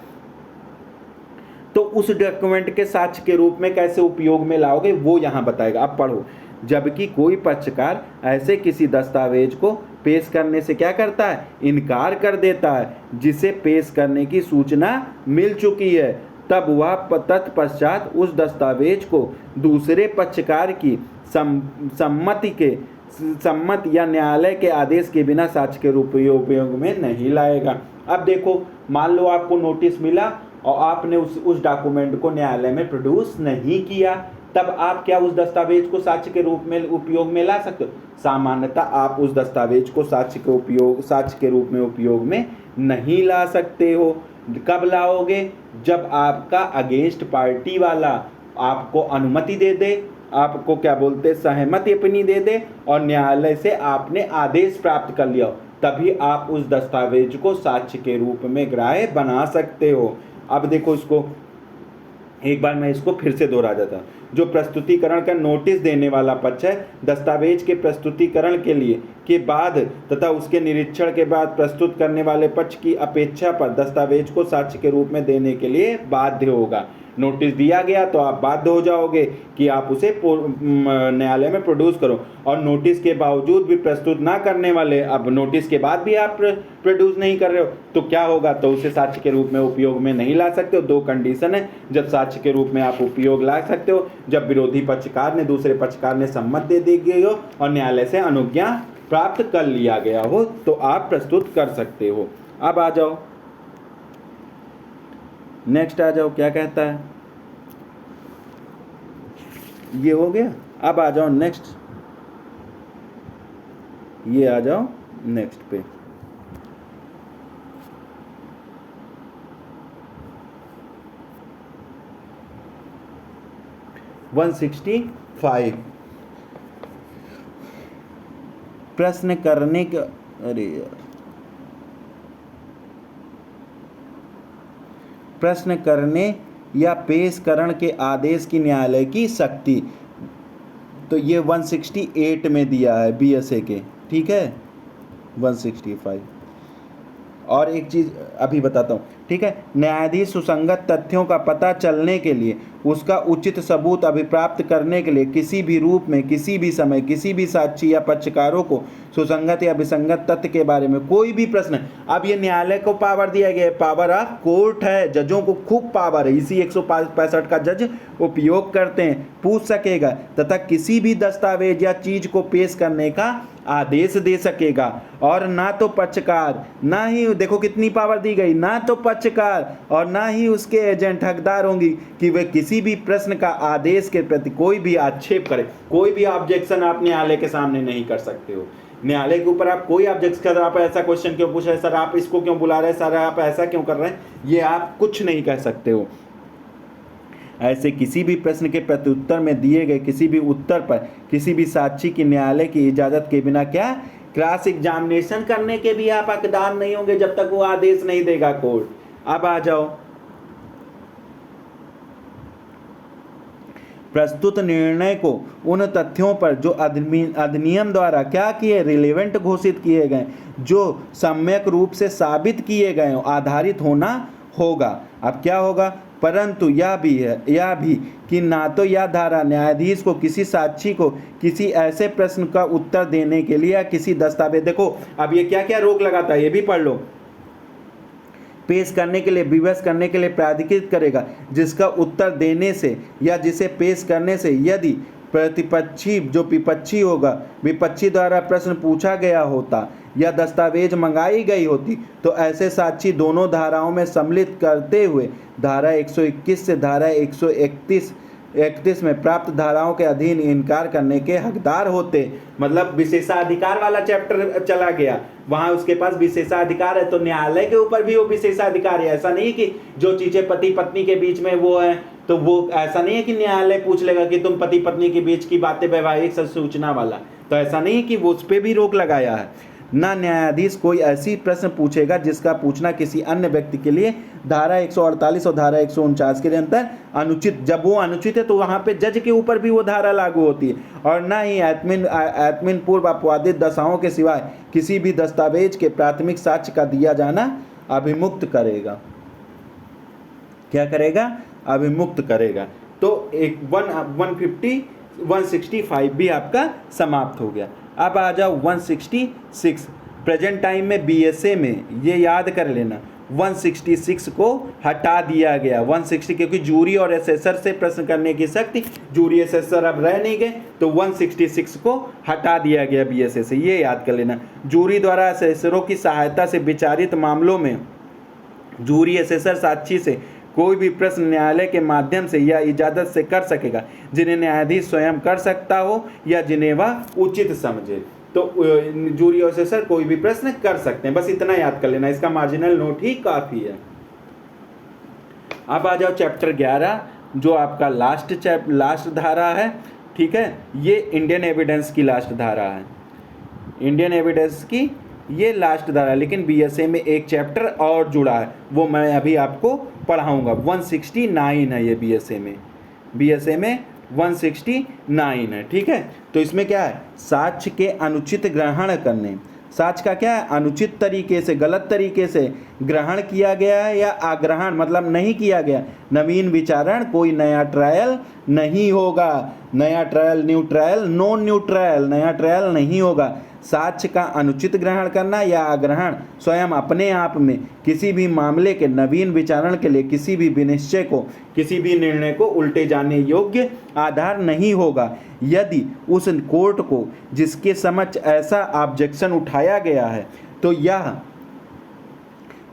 तो उस डॉक्यूमेंट के साक्ष्य के रूप में कैसे उपयोग में लाओगे वो यहाँ बताएगा। अब पढ़ो। जबकि कोई पक्षकार ऐसे किसी दस्तावेज को पेश करने से क्या करता है, इनकार कर देता है जिसे पेश करने की सूचना मिल चुकी है, तब वह तत्पश्चात उस दस्तावेज को दूसरे पक्षकार की सम्मति या न्यायालय के आदेश के बिना साक्ष्य के रूप में उपयोग में नहीं लाएगा। अब देखो, मान लो आपको नोटिस मिला और आपने उस डॉक्यूमेंट को न्यायालय में प्रोड्यूस नहीं किया, तब आप क्या उस दस्तावेज को साक्ष्य के रूप में उपयोग में ला सकते हो? सामान्यतः आप उस दस्तावेज को साक्ष्य के रूप में उपयोग में नहीं ला सकते हो। कब लाओगे? जब आपका अगेंस्ट पार्टी वाला आपको अनुमति दे दे, आपको क्या बोलते, सहमति अपनी दे दे, और न्यायालय से आपने आदेश प्राप्त कर लिया हो, तभी आप उस दस्तावेज को साक्ष्य के रूप में ग्राह्य बना सकते हो। अब देखो, इसको एक बार मैं इसको फिर से दोहरा देता हूँ। जो प्रस्तुतिकरण का नोटिस देने वाला पक्ष है, दस्तावेज के प्रस्तुतिकरण के लिए के बाद तथा उसके निरीक्षण के बाद प्रस्तुत करने वाले पक्ष की अपेक्षा पर दस्तावेज को साक्ष्य के रूप में देने के लिए बाध्य होगा। नोटिस दिया गया तो आप बाध्य हो जाओगे कि आप उसे न्यायालय में प्रोड्यूस करो, और नोटिस के बावजूद भी प्रस्तुत ना करने वाले, अब नोटिस के बाद भी आप प्रोड्यूस नहीं कर रहे हो, तो क्या होगा, तो उसे साक्ष्य के रूप में उपयोग में नहीं ला सकते हो। दो कंडीशन है जब साक्ष्य के रूप में आप उपयोग ला सकते हो: जब विरोधी पक्षकार ने दूसरे पक्षकार ने सम्मति दे दी गई हो और न्यायालय से अनुज्ञा प्राप्त कर लिया गया हो, तो आप प्रस्तुत कर सकते हो। अब आ जाओ नेक्स्ट, आ जाओ क्या कहता है, ये हो गया। अब आ जाओ नेक्स्ट, ये आ जाओ नेक्स्ट पे। प्रश्न करने का, अरे यार, प्रश्न करने या पेशकरण के आदेश की न्यायालय की शक्ति, तो ये 168 में दिया है बीएसए के, ठीक है, 165। और एक चीज़ अभी बताता हूँ, ठीक है। न्यायाधीश सुसंगत तथ्यों का पता चलने के लिए, उसका उचित सबूत अभिप्राप्त करने के लिए किसी भी रूप में, किसी भी समय, किसी भी साक्षी या पक्षकारों को सुसंगत या विसंगत तथ्य के बारे में कोई भी प्रश्न, अब ये न्यायालय को पावर दिया गया है, पावर ऑफ कोर्ट है, जजों को खूब पावर है, इसी 165 का जज उपयोग करते हैं, पूछ सकेगा तथा किसी भी दस्तावेज या चीज को पेश करने का आदेश दे सकेगा। और ना तो पक्षकार, ना ही, देखो कितनी पावर दी गई, ना तो पक्षकार और ना ही उसके एजेंट हकदार होंगी कि वे किसी भी प्रश्न का आदेश के प्रति कोई भी आक्षेप करे, कोई भी ऑब्जेक्शन आप न्यायालय के सामने नहीं कर सकते हो। न्यायालय के ऊपर आप कोई ऑब्जेक्शन कर, आप ऐसा क्वेश्चन क्यों पूछ रहे हैं सर, आप इसको क्यों बुला रहे हैं सर, आप ऐसा क्यों कर रहे हैं, ये आप कुछ नहीं कह सकते हो। ऐसे किसी भी प्रश्न के प्रत्युत्तर में दिए गए किसी भी उत्तर पर किसी भी साक्षी की न्यायालय की इजाजत के बिना क्या, क्रॉस एग्जामिनेशन करने के भी आप हकदार नहीं होंगे जब तक वो आदेश नहीं देगा कोर्ट। अब आ जाओ, प्रस्तुत निर्णय को उन तथ्यों पर जो अधिनियम द्वारा क्या किए, रिलेवेंट घोषित किए गए, जो सम्यक रूप से साबित किए गए आधारित होना होगा। अब क्या होगा, परंतु यह भी कि ना तो यह धारा न्यायाधीश को किसी साक्षी को किसी ऐसे प्रश्न का उत्तर देने के लिए या किसी दस्तावेज, देखो अब ये क्या क्या रोक लगाता है, ये भी पढ़ लो, पेश करने के लिए, विवश करने के लिए प्राधिकृत करेगा, जिसका उत्तर देने से या जिसे पेश करने से यदि प्रतिपक्षी जो विपक्षी होगा, विपक्षी द्वारा प्रश्न पूछा गया होता या दस्तावेज मंगाई गई होती, तो ऐसे साक्षी दोनों धाराओं में सम्मिलित करते हुए धारा 121 से धारा 131 में प्राप्त धाराओं के अधीन इनकार करने के हकदार होते। मतलब विशेषाधिकार वाला चैप्टर चला गया, वहां उसके पास विशेषाधिकार है, तो न्यायालय के ऊपर भी वो विशेषाधिकार है। ऐसा नहीं कि जो चीजें पति पत्नी के बीच में वो है, तो वो ऐसा नहीं है कि न्यायालय पूछ लेगा कि तुम पति पत्नी के बीच की बातें वैवाहिक सूचना वाला, तो ऐसा नहीं है कि वो उस पर भी रोक लगाया है। ना न्यायाधीश कोई ऐसी प्रश्न पूछेगा जिसका पूछना किसी अन्य व्यक्ति के लिए धारा 148 और धारा 149 के अंतर अनुचित, जब वो अनुचित है तो वहाँ पे जज के ऊपर भी वो धारा लागू होती है, और ना ही आत्मीन पूर्व अपवादित दशाओं के सिवाय किसी भी दस्तावेज के प्राथमिक साक्ष्य का दिया जाना अभिमुक्त करेगा। क्या करेगा? अभिमुक्त करेगा। तो एक 165 भी आपका समाप्त हो गया। अब आ जाओ 166। प्रेजेंट टाइम में बीएसए में ये याद कर लेना 166 को हटा दिया गया। 160 क्योंकि जूरी और एसेसर से प्रश्न करने की शक्ति, जूरी एसेसर अब रह नहीं गए, तो 166 को हटा दिया गया बीएसए से, ये याद कर लेना। जूरी द्वारा एसेसरों की सहायता से विचारित मामलों में जूरी एसेसर साक्षी से कोई भी प्रश्न न्यायालय के माध्यम से या इजाज़त से कर सकेगा, जिन्हें न्यायाधीश स्वयं कर सकता हो या जिन्हें वह उचित समझे। तो जूरी और एसेसर कोई भी प्रश्न कर सकते हैं, बस इतना याद कर लेना, इसका मार्जिनल नोट ही काफ़ी है। अब आ जाओ चैप्टर 11 जो आपका लास्ट धारा है, ठीक है। ये इंडियन एविडेंस की लास्ट धारा है, इंडियन एविडेंस की ये लास्ट धारा, लेकिन बीएसए में एक चैप्टर और जुड़ा है, वो मैं अभी आपको पढ़ाऊंगा। 169 है ये बीएसए में 169 है, ठीक है। तो इसमें क्या है? साक्ष्य के अनुचित ग्रहण करने, साक्ष्य का क्या है? अनुचित तरीके से, गलत तरीके से ग्रहण किया गया है या अग्रहण मतलब नहीं किया गया, नवीन विचारण, कोई नया ट्रायल नहीं होगा। नया trial, new trial, non new trial, नया ट्रायल नहीं होगा। साक्ष्य का अनुचित ग्रहण करना या अग्रहण स्वयं अपने आप में किसी भी मामले के नवीन विचारण के लिए किसी भी विनिश्चय को, किसी भी निर्णय को उल्टे जाने योग्य आधार नहीं होगा। यदि उस कोर्ट को जिसके समक्ष ऐसा ऑब्जेक्शन उठाया गया है तो यह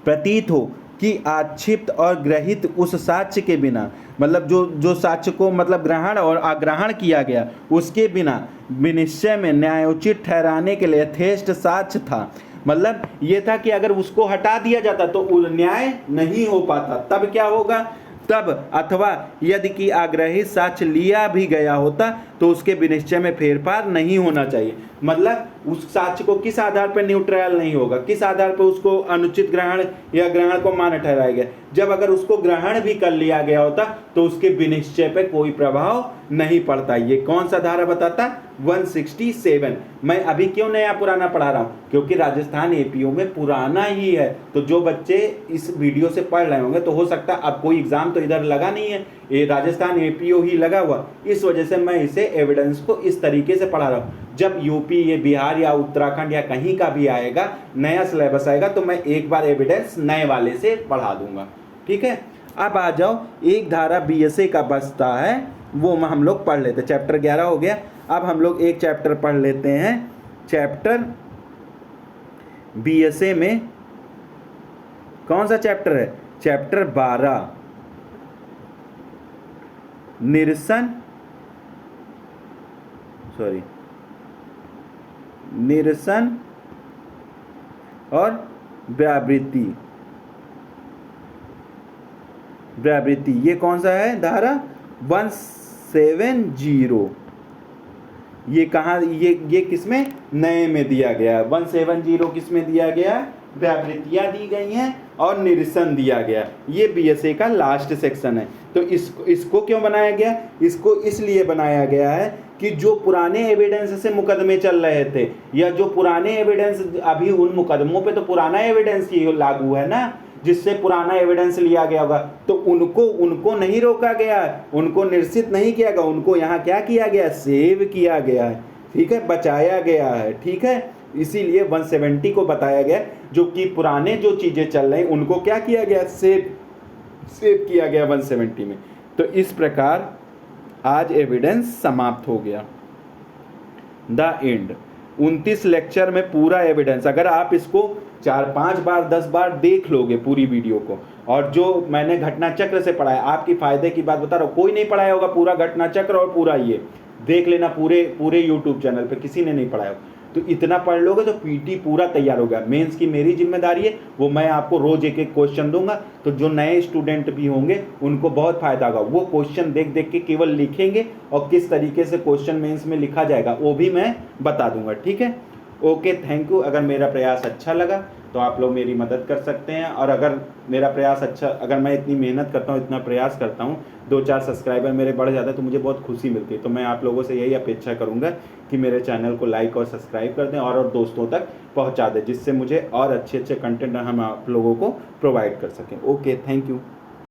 प्रतीत हो कि आक्षिप्त और ग्रहित उस साक्ष्य के बिना, मतलब जो साक्ष्य को मतलब ग्रहण और अग्रहण किया गया उसके बिना विनिश्चय में न्यायोचित ठहराने के लिए यथेष्ट साक्ष्य था। मतलब ये था कि अगर उसको हटा दिया जाता तो न्याय नहीं हो पाता, तब क्या होगा? तब अथवा यदि कि आग्रहित साक्ष्य लिया भी गया होता तो उसके विनिश्चय में फेरफार नहीं होना चाहिए। मतलब उस साक्ष्य को किस आधार पर न्यूट्रल नहीं होगा, किस आधार पर उसको अनुचित ग्रहण या ग्रहण को मान्य ठहराया गया, जब अगर उसको ग्रहण भी कर लिया गया होता तो उसके विनिश्चय पर कोई प्रभाव नहीं पड़ता। ये कौन सा धारा बताता? 167। मैं अभी क्यों नया पुराना पढ़ा रहा हूँ? क्योंकि राजस्थान एपीओ में पुराना ही है, तो जो बच्चे इस वीडियो से पढ़ रहे होंगे तो हो सकता है अब कोई एग्जाम तो इधर लगा नहीं है, ये राजस्थान एपीओ ही लगा हुआ, इस वजह से मैं इसे एविडेंस को इस तरीके से पढ़ा रहा हूँ। जब यूपी, ये बिहार या उत्तराखंड या कहीं का भी आएगा, नया सिलेबस आएगा, तो मैं एक बार एविडेंस नए वाले से पढ़ा दूंगा, ठीक है। अब आ जाओ, एक धारा बीएसए का बचता है, वो हम लोग पढ़ लेते। चैप्टर 11 हो गया। अब हम लोग एक चैप्टर पढ़ लेते हैं, चैप्टर बीएसए में कौन सा चैप्टर है? चैप्टर 12, निरसन और व्यावृत्ति। ये कौन सा है धारा? 170। ये कहाँ, ये किसमें? नए में दिया गया। 170 किसमें दिया गया? व्यावृत्तियाँ दी गई हैं और निरसन दिया गया। ये बीएसए का लास्ट सेक्शन है। तो इसको क्यों बनाया गया? इसको इसलिए बनाया गया है कि जो पुराने एविडेंस से मुकदमे चल रहे थे, या जो पुराने एविडेंस, अभी उन मुकदमों पे तो पुराना एविडेंस ही लागू है ना, जिससे पुराना एविडेंस लिया गया होगा, तो उनको नहीं रोका गया, उनको निरसित नहीं किया गया, उनको यहाँ क्या किया गया? सेव किया गया है, ठीक है, बचाया गया है, ठीक है। इसीलिए 170 को बताया गया, जो कि पुराने जो चीज़ें चल रही उनको क्या किया गया? सेव किया गया 170 में। तो इस प्रकार आज एविडेंस समाप्त हो गया। The end. 29 लेक्चर में पूरा एविडेंस, अगर आप इसको 4-5 बार 10 बार देख लोगे पूरी वीडियो को, और जो मैंने घटना चक्र से पढ़ाया, आपकी फायदे की बात बता रहा हूँ, कोई नहीं पढ़ाया होगा पूरा घटना चक्र और पूरा ये देख लेना, पूरे यूट्यूब चैनल पे किसी ने नहीं पढ़ाया होगा। तो इतना पढ़ लोगे तो पीटी पूरा तैयार हो गया। मेंस की मेरी जिम्मेदारी है, वो मैं आपको रोज एक क्वेश्चन दूंगा, तो जो नए स्टूडेंट भी होंगे उनको बहुत फायदा होगा। वो क्वेश्चन देख देख के केवल लिखेंगे और किस तरीके से क्वेश्चन मेंस में लिखा जाएगा वो भी मैं बता दूंगा, ठीक है। Okay, thank you. अगर मेरा प्रयास अच्छा लगा तो आप लोग मेरी मदद कर सकते हैं, और अगर मेरा प्रयास अच्छा, अगर मैं इतनी मेहनत करता हूँ, इतना प्रयास करता हूँ, 2-4 सब्सक्राइबर मेरे बढ़ जाते हैं तो मुझे बहुत खुशी मिलती है। तो मैं आप लोगों से यही अपेक्षा करूँगा कि मेरे चैनल को लाइक और सब्सक्राइब कर दें और दोस्तों तक पहुँचा दें, जिससे मुझे और अच्छे-अच्छे कंटेंट हम आप लोगों को प्रोवाइड कर सकें। Okay, thank you.